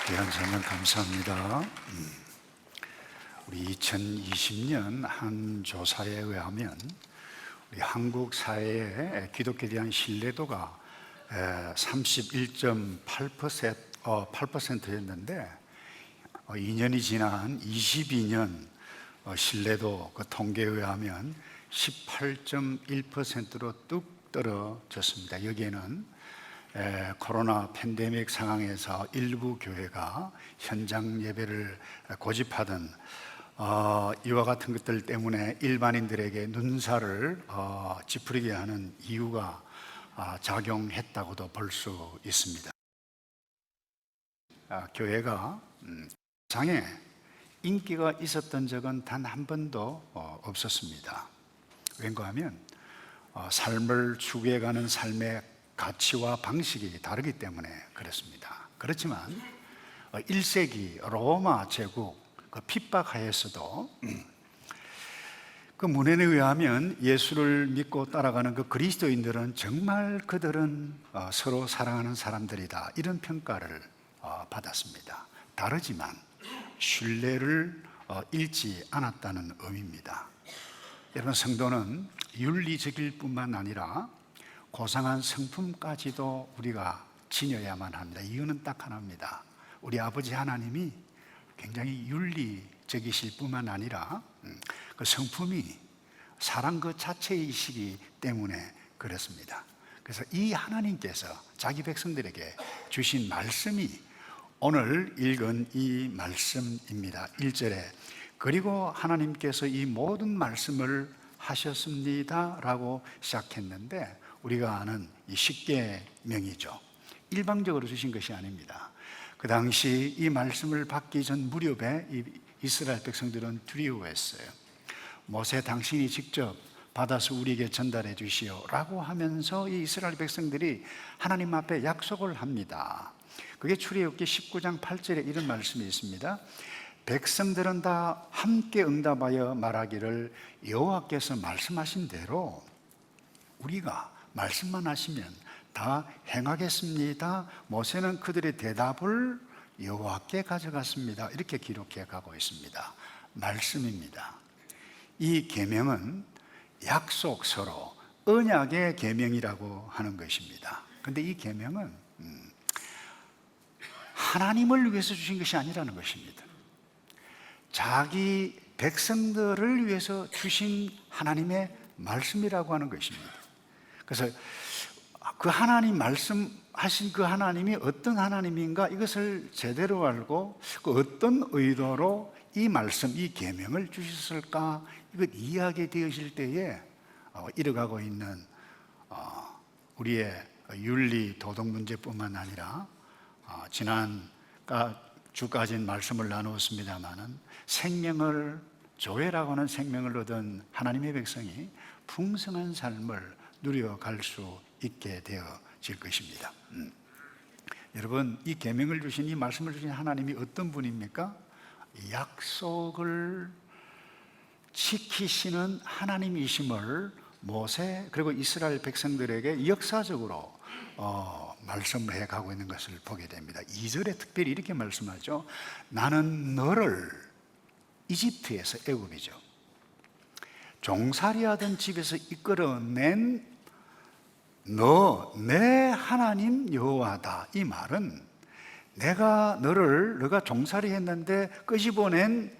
귀한 설명 감사합니다. 우리 2020년 한 조사에 의하면 우리 한국 사회의 기독교에 대한 신뢰도가 31.8%였는데 2년이 지난 22년 신뢰도 그 통계에 의하면 18.1%로 뚝 떨어졌습니다. 여기에는 코로나 팬데믹 상황에서 일부 교회가 현장 예배를 고집하던 이와 같은 것들 때문에 일반인들에게 눈살을 찌푸리게 하는 이유가 작용했다고도 볼 수 있습니다. 교회가 장에 인기가 있었던 적은 단 한 번도 없었습니다. 왠가하면 삶을 추구해가는 삶의 가치와 방식이 다르기 때문에 그렇습니다. 그렇지만 1세기 로마 제국 그 핍박하에서도 그 문헌에 의하면 예수를 믿고 따라가는 그 그리스도인들은 정말 그들은 서로 사랑하는 사람들이다, 이런 평가를 받았습니다. 다르지만 신뢰를 잃지 않았다는 의미입니다. 여러분, 성도는 윤리적일 뿐만 아니라 고상한 성품까지도 우리가 지녀야만 합니다. 이유는 딱 하나입니다. 우리 아버지 하나님이 굉장히 윤리적이실 뿐만 아니라 그 성품이 사랑 그 자체이시기 때문에 그렇습니다. 그래서 이 하나님께서 자기 백성들에게 주신 말씀이 오늘 읽은 이 말씀입니다. 1절에 그리고 하나님께서 이 모든 말씀을 하셨습니다 라고 시작했는데, 우리가 아는 이 십계명이죠. 일방적으로 주신 것이 아닙니다. 그 당시 이 말씀을 받기 전 무렵에 이 이스라엘 백성들은 두려워했어요. 모세, 당신이 직접 받아서 우리에게 전달해 주시오 라고 하면서 이 이스라엘 백성들이 하나님 앞에 약속을 합니다. 그게 출애굽기 19장 8절에 이런 말씀이 있습니다. 백성들은 다 함께 응답하여 말하기를 여호와께서 말씀하신 대로 우리가 말씀만 하시면 다 행하겠습니다. 모세는 그들의 대답을 여호와께 가져갔습니다. 이렇게 기록해 가고 있습니다. 말씀입니다. 이 계명은 약속서로 언약의 계명이라고 하는 것입니다. 그런데 이 계명은 하나님을 위해서 주신 것이 아니라는 것입니다. 자기 백성들을 위해서 주신 하나님의 말씀이라고 하는 것입니다. 그래서 그 하나님 말씀하신 그 하나님이 어떤 하나님인가, 이것을 제대로 알고 그 어떤 의도로 이 말씀, 이 계명을 주셨을까, 이것 이해하게 되어질 때에 이뤄가고 있는 우리의 윤리 도덕 문제뿐만 아니라 지난 주까지는 말씀을 나누었습니다마는 생명을, 조회라고 하는 생명을 얻은 하나님의 백성이 풍성한 삶을 누려갈 수 있게 되어질 것입니다. 여러분, 이 계명을 주신, 이 말씀을 주신 하나님이 어떤 분입니까? 약속을 지키시는 하나님이심을 모세 그리고 이스라엘 백성들에게 역사적으로 말씀을 해가고 있는 것을 보게 됩니다. 2절에 특별히 이렇게 말씀하죠. 나는 너를 이집트에서, 애굽이죠, 종살이하던 집에서 이끌어낸 너, 내 하나님 여호와다. 이 말은 너가 종살이했는데 끄집어낸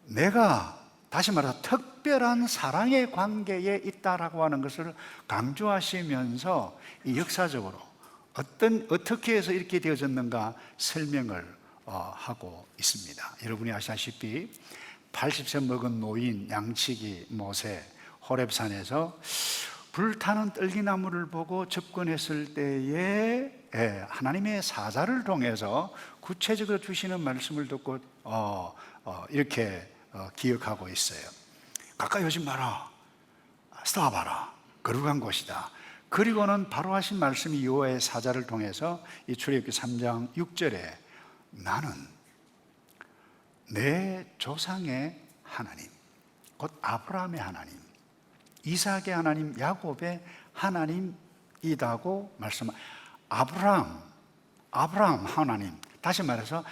내가, 다시 말해서 특별한 사랑의 관계에 있다라고 하는 것을 강조하시면서 이 역사적으로 어떻게 해서 이렇게 되어졌는가 설명을 하고 있습니다. 여러분이 아시다시피 80세 먹은 노인 양치기 모세, 호렙산에서 불타는 떨기나무를 보고 접근했을 때에 하나님의 사자를 통해서 구체적으로 주시는 말씀을 듣고 이렇게 기억하고 있어요. 가까이 오지 마라, 스탑하라, 거룩한 곳이다. 그리고는 바로 하신 말씀이 여호와의 사자를 통해서 이 출애굽기 3장 6절에 나는 내 조상의 하나님, 곧 아브라함의 하나님, 이삭의 하나님, 야곱의 하나님이다고 말씀합니다. 아브라함 하나님, 다시 말해서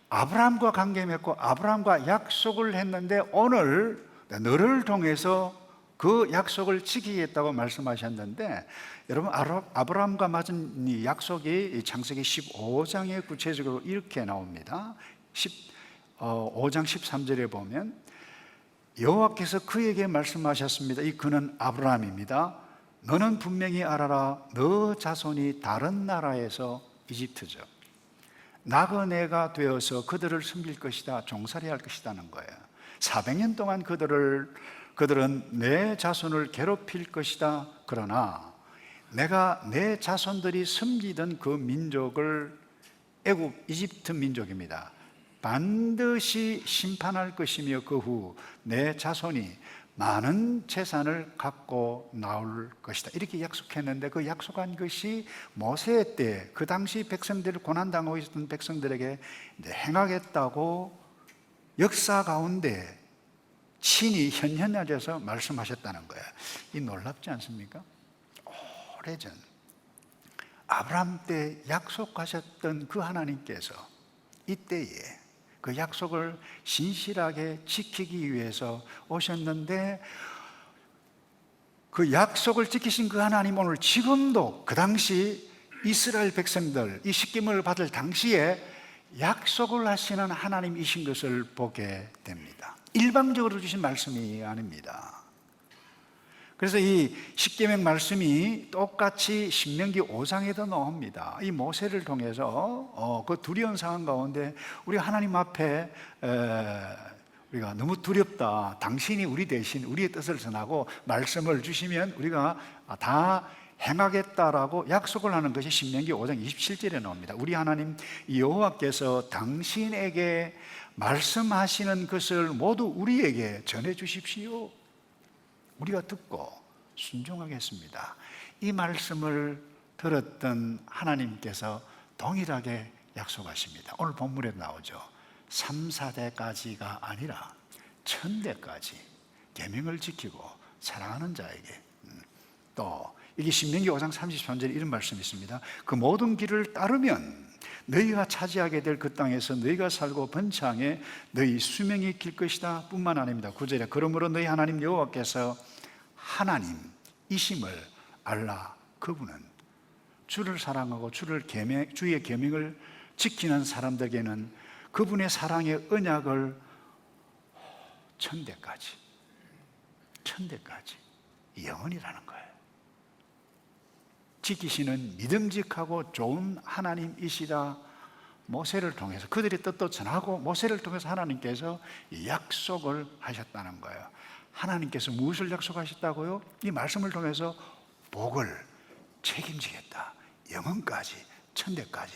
아브라함과 관계 맺고 아브라함과 약속을 했는데 오늘 너를 통해서 그 약속을 지키겠다고 말씀하셨는데, 여러분 아브라함과 맺은 이 약속이 창세기 15장에 구체적으로 이렇게 나옵니다. 5장 13절에 보면 여호와께서 그에게 말씀하셨습니다. 이 그는 아브라함입니다. 너는 분명히 알아라. 너 자손이 다른 나라에서, 이집트죠, 나그네가 되어서 그들을 섬길 것이다, 종살이 할 것이다는 거예요. 400년 동안 그들은 내 자손을 괴롭힐 것이다. 그러나 내가 내 자손들이 섬기던 그 민족을, 애굽 이집트 민족입니다, 반드시 심판할 것이며 그 후 내 자손이 많은 재산을 갖고 나올 것이다. 이렇게 약속했는데 그 약속한 것이 모세 때 그 당시 백성들을 고난당하고 있었던 백성들에게 행하겠다고 역사 가운데 친히 현현하셔서 말씀하셨다는 거예요. 이 놀랍지 않습니까? 오래전 아브라함 때 약속하셨던 그 하나님께서 이때에 그 약속을 신실하게 지키기 위해서 오셨는데, 그 약속을 지키신 그 하나님 오늘 지금도 그 당시 이스라엘 백성들, 이 십계명을 받을 당시에 약속을 하시는 하나님이신 것을 보게 됩니다. 일방적으로 주신 말씀이 아닙니다. 그래서 이 십계명 말씀이 똑같이 신명기 5장에도 나옵니다. 이 모세를 통해서 그 두려운 상황 가운데 우리 하나님 앞에 우리가 너무 두렵다, 당신이 우리 대신 우리의 뜻을 전하고 말씀을 주시면 우리가 다 행하겠다라고 약속을 하는 것이 신명기 5장 27절에 나옵니다. 우리 하나님 여호와께서 당신에게 말씀하시는 것을 모두 우리에게 전해 주십시오. 우리가 듣고 순종하겠습니다. 이 말씀을 들었던 하나님께서 동일하게 약속하십니다. 오늘 본문에 나오죠. 3, 4대까지가 아니라 1000대까지 계명을 지키고 사랑하는 자에게, 또 이게 신명기 5장 33절에 이런 말씀이 있습니다. 그 모든 길을 따르면 너희가 차지하게 될 그 땅에서 너희가 살고 번창해 너희 수명이 길 것이다 뿐만 아닙니다. 9절에 그러므로 너희 하나님 여호와께서 하나님이심을 알라. 그분은 주를 사랑하고 주의 계명을 지키는 사람들에게는 그분의 사랑의 언약을 1000대까지 영원이라는 거예요. 지키시는 믿음직하고 좋은 하나님이시라. 모세를 통해서 그들의 뜻도 전하고 모세를 통해서 하나님께서 약속을 하셨다는 거예요. 하나님께서 무엇을 약속하셨다고요? 이 말씀을 통해서 복을 책임지겠다, 영원까지 1000대까지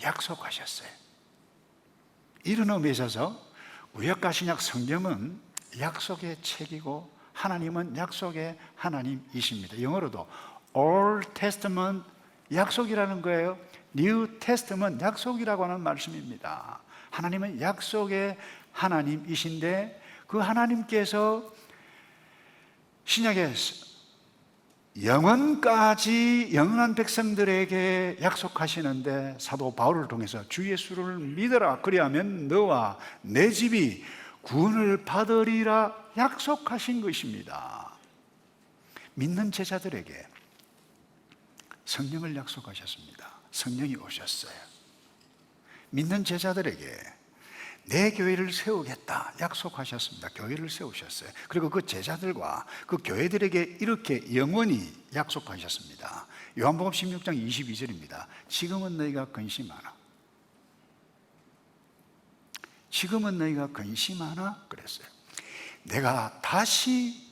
약속하셨어요. 이런 의미에 있어서 구약과 신약 성경은 약속의 책이고 하나님은 약속의 하나님이십니다. 영어로도 Old Testament 약속이라는 거예요. New Testament 약속이라고 하는 말씀입니다. 하나님은 약속의 하나님이신데 그 하나님께서 신약에 영원까지 영원한 백성들에게 약속하시는데 사도 바울을 통해서 주 예수를 믿어라, 그리하면 너와 내 집이 구원을 받으리라 약속하신 것입니다. 믿는 제자들에게 성령을 약속하셨습니다. 성령이 오셨어요. 믿는 제자들에게 내 교회를 세우겠다 약속하셨습니다. 교회를 세우셨어요. 그리고 그 제자들과 그 교회들에게 이렇게 영원히 약속하셨습니다. 요한복음 16장 22절입니다. 지금은 너희가 근심하나, 지금은 너희가 근심하나 그랬어요. 내가 다시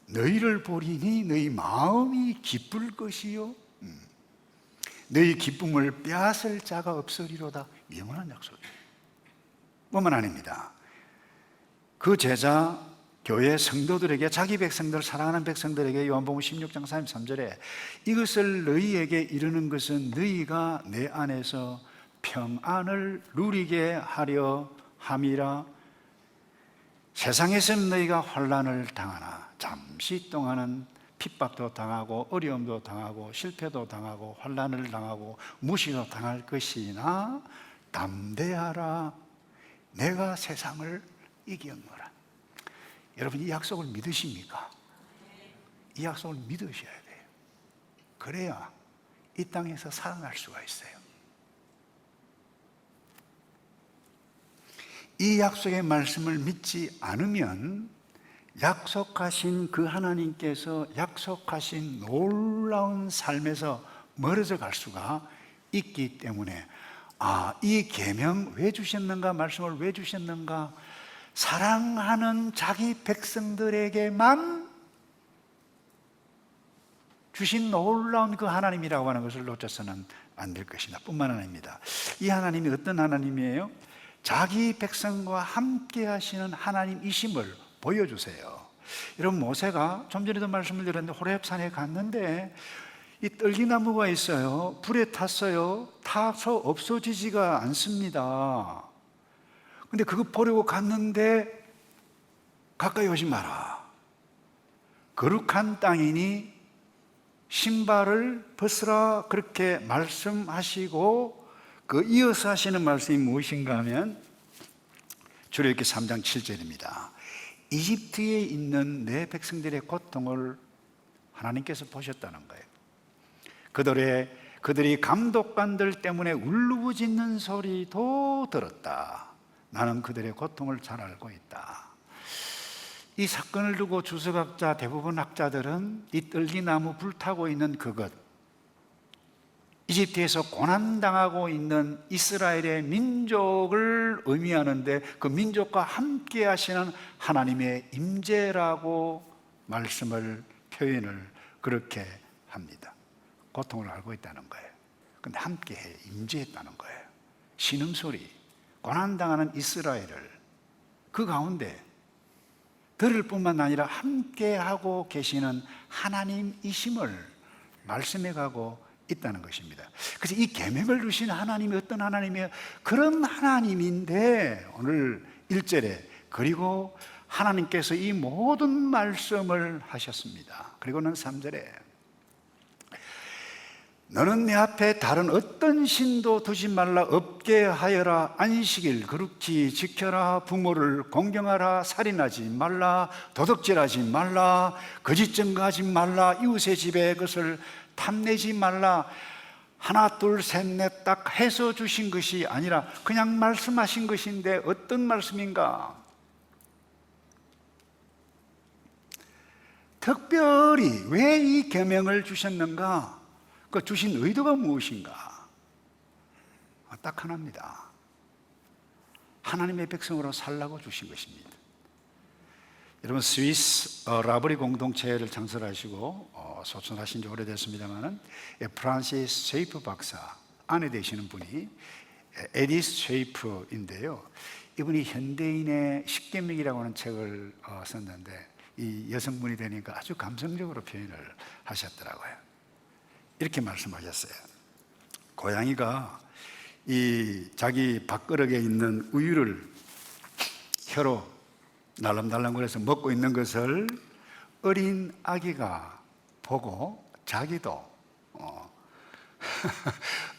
너희를 보리니 너희 마음이 기쁠 것이요 너희 기쁨을 빼앗을 자가 없으리로다. 영원한 약속이에요. 뿐만 아닙니다. 그 제자 교회 성도들에게, 자기 백성들, 사랑하는 백성들에게 요한복음 16장 33절에 이것을 너희에게 이르는 것은 너희가 내 안에서 평안을 누리게 하려 함이라. 세상에서는 너희가 환난을 당하나 잠시 동안은 핍박도 당하고 어려움도 당하고 실패도 당하고 환난을 당하고 무시도 당할 것이나 담대하라. 내가 세상을 이겼노라. 여러분, 이 약속을 믿으십니까? 이 약속을 믿으셔야 돼요. 그래야 이 땅에서 살아날 수가 있어요. 이 약속의 말씀을 믿지 않으면 약속하신 그 하나님께서 약속하신 놀라운 삶에서 멀어져 갈 수가 있기 때문에, 이 계명 왜 주셨는가, 말씀을 왜 주셨는가, 사랑하는 자기 백성들에게만 주신 놀라운 그 하나님이라고 하는 것을 놓쳐서는 안 될 것이다 뿐만 아닙니다. 이 하나님이 어떤 하나님이에요? 자기 백성과 함께 하시는 하나님이심을 보여주세요. 여러분, 모세가 좀 전에도 말씀을 드렸는데 호렙산에 갔는데 이 떨기나무가 있어요. 불에 탔어요. 타서 없어지지가 않습니다. 근데 그거 보려고 갔는데 가까이 오지 마라. 거룩한 땅이니 신발을 벗으라. 그렇게 말씀하시고 그 이어서 하시는 말씀이 무엇인가 하면 출애굽기 3장 7절입니다. 이집트에 있는 내 백성들의 고통을 하나님께서 보셨다는 거예요. 그들이 감독관들 때문에 울부짖는 소리도 들었다. 나는 그들의 고통을 잘 알고 있다. 이 사건을 두고 주석학자, 대부분 학자들은 이 떨기나무 불타고 있는 그것, 이집트에서 고난당하고 있는 이스라엘의 민족을 의미하는데 그 민족과 함께 하시는 하나님의 임재라고 말씀을, 표현을 그렇게 합니다. 고통을 알고 있다는 거예요. 근데 함께 임재했다는 거예요. 신음소리, 고난당하는 이스라엘을 그 가운데 들을 뿐만 아니라 함께 하고 계시는 하나님이심을 말씀해 가고 있다는 것입니다. 그래서 이 계명을 주신 하나님이 어떤 하나님이에요? 그런 하나님인데 오늘 1절에 그리고 하나님께서 이 모든 말씀을 하셨습니다. 그리고는 3절에 너는 내 앞에 다른 어떤 신도 두지 말라. 없게 하여라. 안식일 거룩히 지켜라. 부모를 공경하라. 살인하지 말라. 도둑질하지 말라. 거짓 증거하지 말라. 이웃의 집에 그것을 탐내지 말라. 하나 둘 셋 넷 딱 해서 주신 것이 아니라 그냥 말씀하신 것인데 어떤 말씀인가? 특별히 왜 이 계명을 주셨는가? 그 주신 의도가 무엇인가? 딱 하나입니다. 하나님의 백성으로 살라고 주신 것입니다. 여러분, 스위스 라브리 공동체를 창설하시고 소천하신 지 오래됐습니다만 프란시스 쉐이프 박사 아내 되시는 분이 에디스 쉐이프인데요. 이분이 현대인의 십계명이라고 하는 책을 썼는데 이 여성분이 되니까 아주 감성적으로 표현을 하셨더라고요. 이렇게 말씀하셨어요. 고양이가 이 자기 밥그릇에 있는 우유를 혀로 날름날름거려서 먹고 있는 것을 어린 아기가 보고 자기도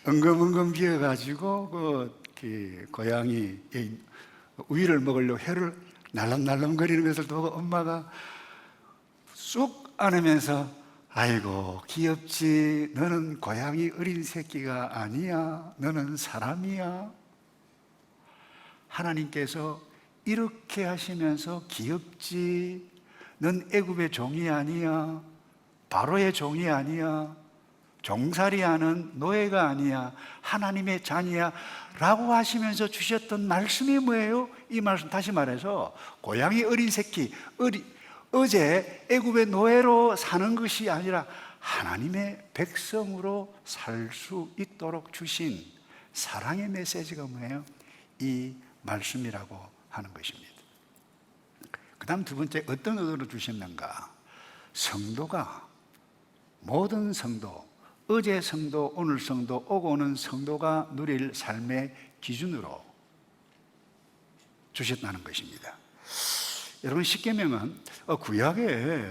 엉금엉금 기어가지고 그 고양이 우유를 먹으려고 혀를 날름날름거리는 것을 보고 엄마가 쑥 안으면서 아이고 귀엽지, 너는 고양이 어린 새끼가 아니야, 너는 사람이야. 하나님께서 이렇게 하시면서 귀엽지, 넌 애굽의 종이 아니야, 바로의 종이 아니야, 종살이하는 노예가 아니야, 하나님의 자녀야 라고 하시면서 주셨던 말씀이 뭐예요? 이 말씀 다시 말해서 고양이 어린 새끼, 어제 애굽의 노예로 사는 것이 아니라 하나님의 백성으로 살 수 있도록 주신 사랑의 메시지가 뭐예요? 이 말씀이라고 하는 것입니다. 그 다음 두 번째, 어떤 의도로 주셨는가? 성도가, 모든 성도, 어제 성도, 오늘 성도, 오고 오는 성도가 누릴 삶의 기준으로 주셨다는 것입니다. 여러분, 십계명은 구약에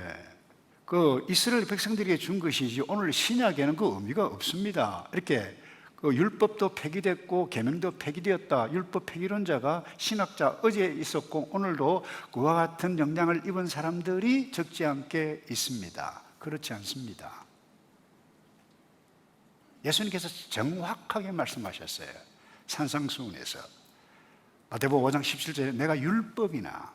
그 이스라엘 백성들에게 준 것이지 오늘 신약에는 그 의미가 없습니다. 이렇게 율법도 폐기됐고 계명도 폐기되었다. 율법 폐기론자가 신학자 어제 있었고 오늘도 그와 같은 영향을 입은 사람들이 적지 않게 있습니다. 그렇지 않습니다. 예수님께서 정확하게 말씀하셨어요. 산상수훈에서 마태복음 5장 17절에 내가 율법이나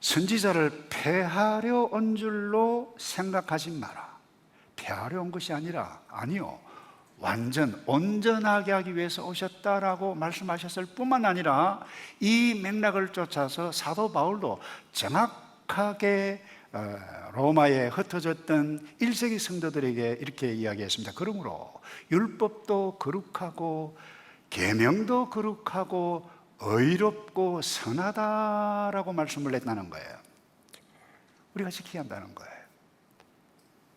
선지자를 폐하려 온 줄로 생각하지 마라. 폐하려 온 것이 아니라 아니요, 온전하게 하기 위해서 오셨다라고 말씀하셨을 뿐만 아니라 이 맥락을 쫓아서 사도 바울도 정확하게 로마에 흩어졌던 1세기 성도들에게 이렇게 이야기했습니다. 그러므로 율법도 거룩하고 계명도 거룩하고 의롭고 선하다라고 말씀을 했다는 거예요. 우리가 지켜야 한다는 거예요.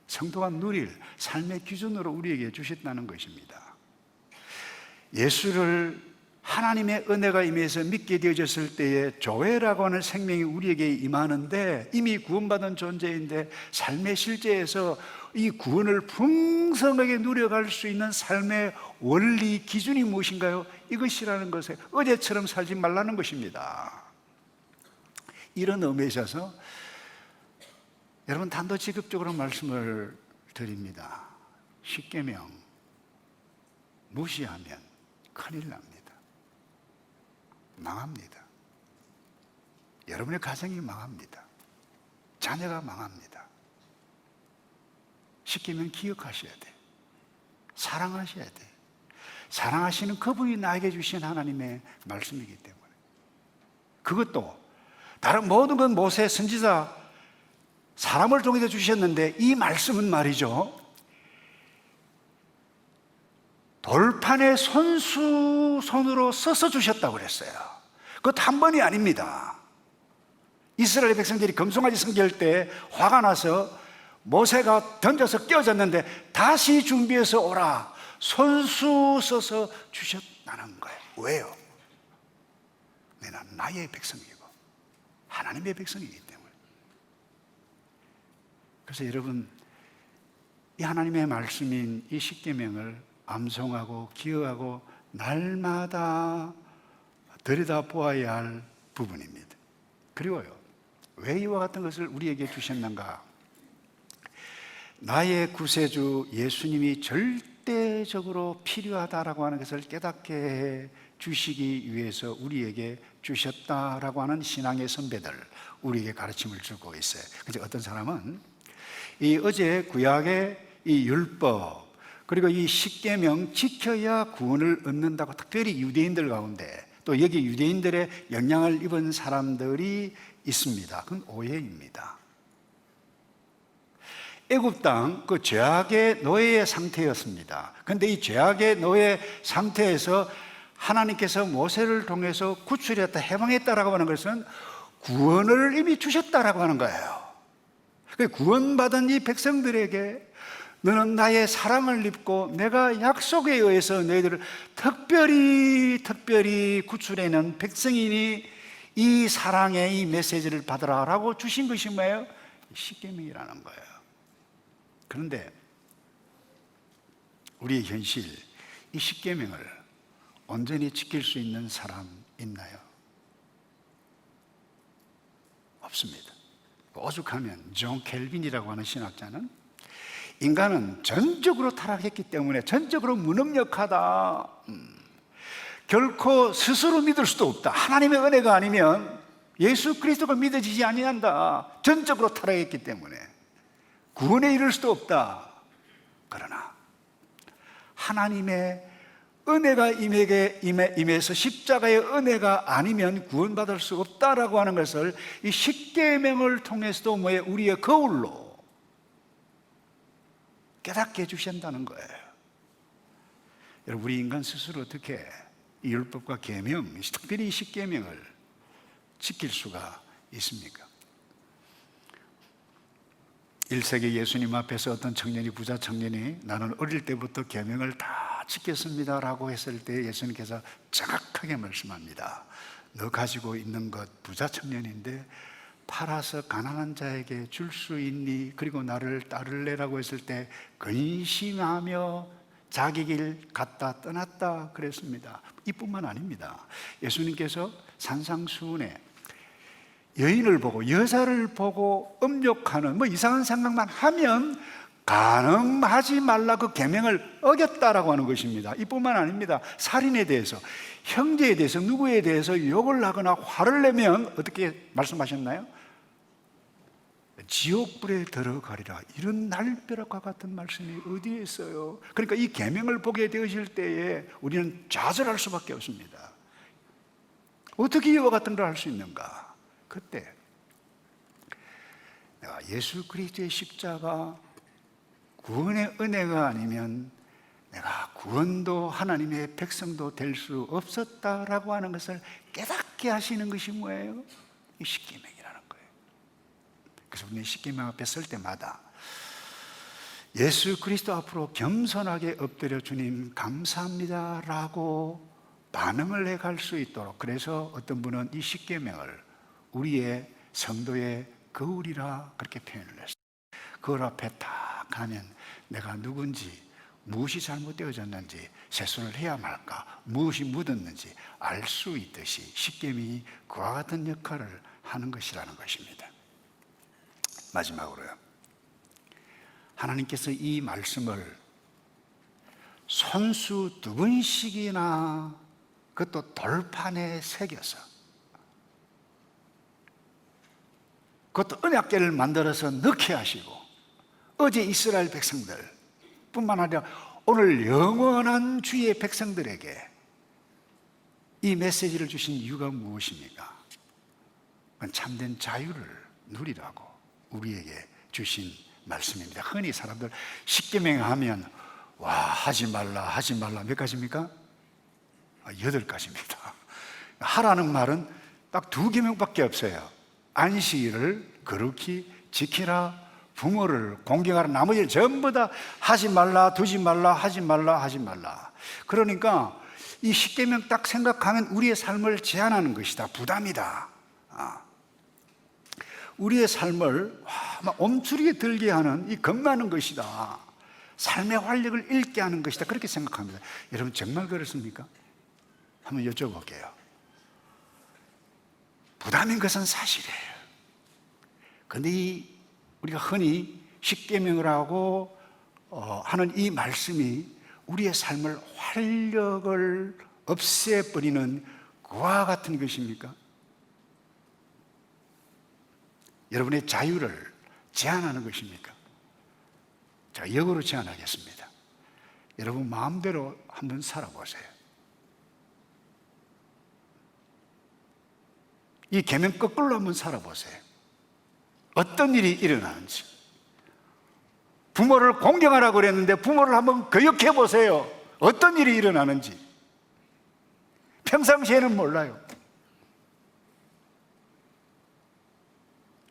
성도가 누릴 삶의 기준으로 우리에게 주셨다는 것입니다. 예수를 하나님의 은혜가 임해서 믿게 되어졌을 때에 조회라고 하는 생명이 우리에게 임하는데, 이미 구원받은 존재인데 삶의 실제에서 이 구원을 풍성하게 누려갈 수 있는 삶의 원리 기준이 무엇인가요? 이것이라는 것에 어제처럼 살지 말라는 것입니다. 이런 의미에 있어서 여러분 단도직입적으로 말씀을 드립니다. 십계명 무시하면 큰일 납니다. 망합니다. 여러분의 가정이 망합니다. 자녀가 망합니다. 십계명 기억하셔야 돼. 사랑하셔야 돼. 사랑하시는 그분이 나에게 주신 하나님의 말씀이기 때문에. 그것도 다른 모든 건 모세, 선지자, 사람을 통해서 주셨는데 이 말씀은 말이죠, 돌판에 손으로 써서 주셨다고 그랬어요. 그것 한 번이 아닙니다. 이스라엘 백성들이 금송아지 섬길 때 화가 나서 모세가 던져서 깨어졌는데 다시 준비해서 오라, 손수 써서 주셨다는 거예요. 왜요? 내가 나의 백성이고 하나님의 백성이기 때문에. 그래서 여러분, 이 하나님의 말씀인 이 십계명을 암송하고 기억하고 날마다 들여다보아야 할 부분입니다. 그리고요, 왜 이와 같은 것을 우리에게 주셨는가? 나의 구세주 예수님이 절대적으로 필요하다라고 하는 것을 깨닫게 해 주시기 위해서 우리에게 주셨다라고 하는 신앙의 선배들, 우리에게 가르침을 주고 있어요. 그래서 어떤 사람은 이 어제 구약의 이 율법 그리고 이 십계명 지켜야 구원을 얻는다고, 특별히 유대인들 가운데 또 여기 유대인들의 영향을 입은 사람들이 있습니다. 그건 오해입니다. 애굽 땅 그 죄악의 노예의 상태였습니다. 그런데 이 죄악의 노예 상태에서 하나님께서 모세를 통해서 구출했다, 해방했다라고 하는 것은 구원을 이미 주셨다라고 하는 거예요. 구원받은 이 백성들에게 너는 나의 사랑을 입고 내가 약속에 의해서 너희들을 특별히 구출해낸 백성이니 이 사랑의 이 메시지를 받으라라고 주신 것이 뭐예요? 십계명이라는 거예요. 그런데 우리의 현실, 이 십계명을 온전히 지킬 수 있는 사람 있나요? 없습니다. 오죽하면 존 켈빈이라고 하는 신학자는 인간은 전적으로 타락했기 때문에 전적으로 무능력하다, 결코 스스로 믿을 수도 없다, 하나님의 은혜가 아니면 예수 그리스도가 믿어지지 아니한다, 전적으로 타락했기 때문에 구원에 이를 수도 없다. 그러나 하나님의 은혜가 임해서 십자가의 은혜가 아니면 구원받을 수 없다라고 하는 것을 이 십계명을 통해서도 우리의 거울로 깨닫게 해주신다는 거예요. 여러분, 우리 인간 스스로 어떻게 이 율법과 계명, 특별히 이 십계명을 지킬 수가 있습니까? 1세기 예수님 앞에서 어떤 청년이, 부자 청년이 나는 어릴 때부터 계명을 다 지켰습니다라고 했을 때 예수님께서 정확하게 말씀합니다. 너 가지고 있는 것, 부자 청년인데 팔아서 가난한 자에게 줄 수 있니? 그리고 나를 따를래라고 했을 때 근심하며 자기 길 갔다 떠났다 그랬습니다. 이뿐만 아닙니다. 예수님께서 산상수훈에 여인을 보고 여자를 보고 음욕하는 뭐 이상한 생각만 하면 간음하지 말라 그 계명을 어겼다라고 하는 것입니다. 이뿐만 아닙니다. 살인에 대해서, 형제에 대해서, 누구에 대해서 욕을 하거나 화를 내면 어떻게 말씀하셨나요? 지옥불에 들어가리라. 이런 날벼락과 같은 말씀이 어디에 있어요? 그러니까 이 계명을 보게 되실 때에 우리는 좌절할 수밖에 없습니다. 어떻게 이와 같은 걸 할 수 있는가? 그때 내가 예수 그리스도의 십자가 구원의 은혜가 아니면 내가 구원도 하나님의 백성도 될 수 없었다라고 하는 것을 깨닫게 하시는 것이 뭐예요? 이 십계명이라는 거예요. 그래서 우리는 십계명 앞에 설 때마다 예수 그리스도 앞으로 겸손하게 엎드려 주님 감사합니다라고 반응을 해갈 수 있도록, 그래서 어떤 분은 이 십계명을 우리의 성도의 거울이라 그렇게 표현을 했어요. 거울 앞에 딱 가면 내가 누군지, 무엇이 잘못되어졌는지, 세수를 해야 말까, 무엇이 묻었는지 알 수 있듯이 십계명이 그와 같은 역할을 하는 것이라는 것입니다. 마지막으로요, 하나님께서 이 말씀을 손수 2번씩이나 그것도 돌판에 새겨서, 그것도 언약궤를 만들어서 넣게 하시고, 어제 이스라엘 백성들 뿐만 아니라 오늘 영원한 주의 백성들에게 이 메시지를 주신 이유가 무엇입니까? 그건 참된 자유를 누리라고 우리에게 주신 말씀입니다. 흔히 사람들 십계명 하면 와, 하지 말라 몇 가지입니까? 8가지입니다. 하라는 말은 딱 2계명밖에 없어요. 안식일을 거룩히 지키라, 부모를 공경하라, 나머지를 전부 다 하지 말라, 두지 말라, 하지 말라, 하지 말라. 그러니까 이 십계명 딱 생각하면 우리의 삶을 제한하는 것이다, 부담이다. 우리의 삶을 막 옴투리에 들게 하는 이 겁나는 것이다, 삶의 활력을 잃게 하는 것이다, 그렇게 생각합니다. 여러분 정말 그렇습니까? 한번 여쭤볼게요. 부담인 것은 사실이에요. 그런데 우리가 흔히 십계명을 하고 하는 이 말씀이 우리의 삶을 활력을 없애버리는 그와 같은 것입니까? 여러분의 자유를 제한하는 것입니까? 자, 역으로 제한하겠습니다. 여러분 마음대로 한번 살아보세요. 이 계명 거꾸로 한번 살아보세요. 어떤 일이 일어나는지. 부모를 공경하라고 그랬는데 부모를 한번 거역해 보세요. 어떤 일이 일어나는지. 평상시에는 몰라요.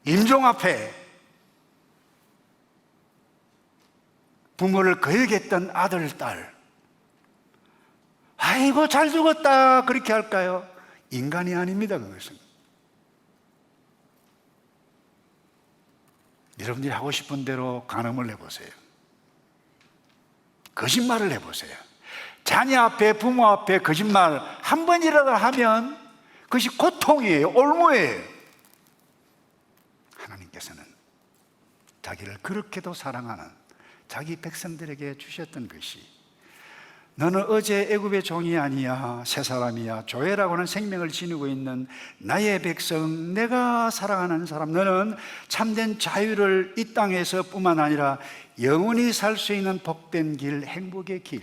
임종 앞에 부모를 거역했던 아들, 딸, 아이고 잘 죽었다 그렇게 할까요? 인간이 아닙니다, 그것은. 여러분들이 하고 싶은 대로 간음을 해보세요. 거짓말을 해보세요. 자녀 앞에, 부모 앞에 거짓말 한 번이라도 하면 그것이 고통이에요, 올무예요. 하나님께서는 자기를 그렇게도 사랑하는 자기 백성들에게 주셨던 것이, 너는 어제 애굽의 종이 아니야, 새 사람이야, 조회라고 하는 생명을 지니고 있는 나의 백성, 내가 사랑하는 사람, 너는 참된 자유를 이 땅에서 뿐만 아니라 영원히 살 수 있는 복된 길, 행복의 길,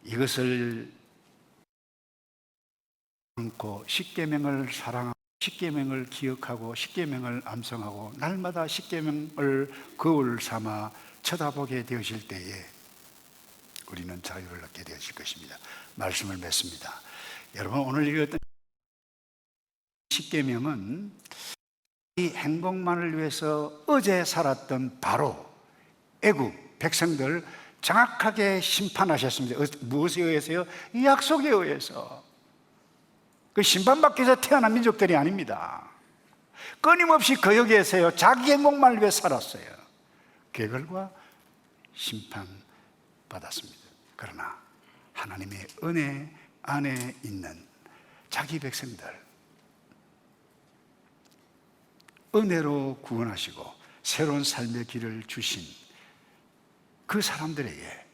이것을 않고 십계명을 사랑하고 십계명을 기억하고 십계명을 암송하고 날마다 십계명을 거울 삼아 쳐다보게 되실 때에 우리는 자유를 얻게 되어질 것입니다. 말씀을 맺습니다. 여러분, 오늘 읽었던 십계명은 이 행복만을 위해서 어제 살았던 바로 애굽 백성들 정확하게 심판하셨습니다. 무엇에 의해서요? 약속에 의해서. 그 심판받기 위해서 태어난 민족들이 아닙니다. 끊임없이 거역에서요, 자기 행복만을 위해 살았어요. 그 결과 심판을 받았습니다. 그러나 하나님의 은혜 안에 있는 자기 백성들, 은혜로 구원하시고 새로운 삶의 길을 주신 그 사람들에게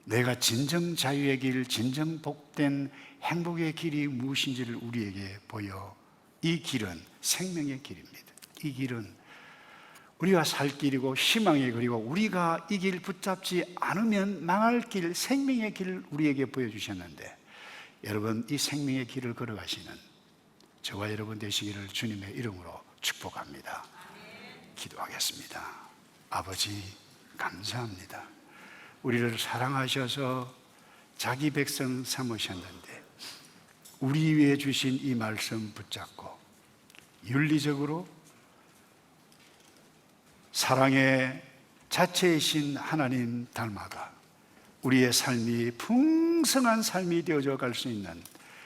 내가 진정 자유의 길, 진정 복된 행복의 길이 무엇인지를 우리에게 보여 이 길은 생명의 길입니다. 이 길은 우리가 살 길이고 희망의 길이고 우리가 이 길 붙잡지 않으면 망할 길, 생명의 길을 우리에게 보여주셨는데 여러분 이 생명의 길을 걸어가시는 저와 여러분 되시기를 주님의 이름으로 축복합니다. 기도하겠습니다. 아버지 감사합니다. 우리를 사랑하셔서 자기 백성 삼으셨는데 우리 위해 주신 이 말씀 붙잡고 윤리적으로 사랑의 자체이신 하나님 닮아가 우리의 삶이 풍성한 삶이 되어져 갈 수 있는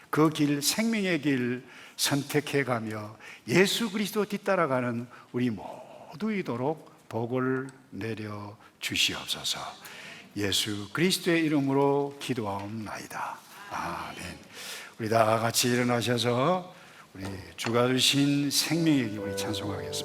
그 길, 생명의 길 선택해가며 예수 그리스도 뒤따라가는 우리 모두이도록 복을 내려 주시옵소서. 예수 그리스도의 이름으로 기도하옵나이다. 아멘. 우리 다 같이 일어나셔서 우리 주가 주신 생명의 길 우리 찬송하겠습니다.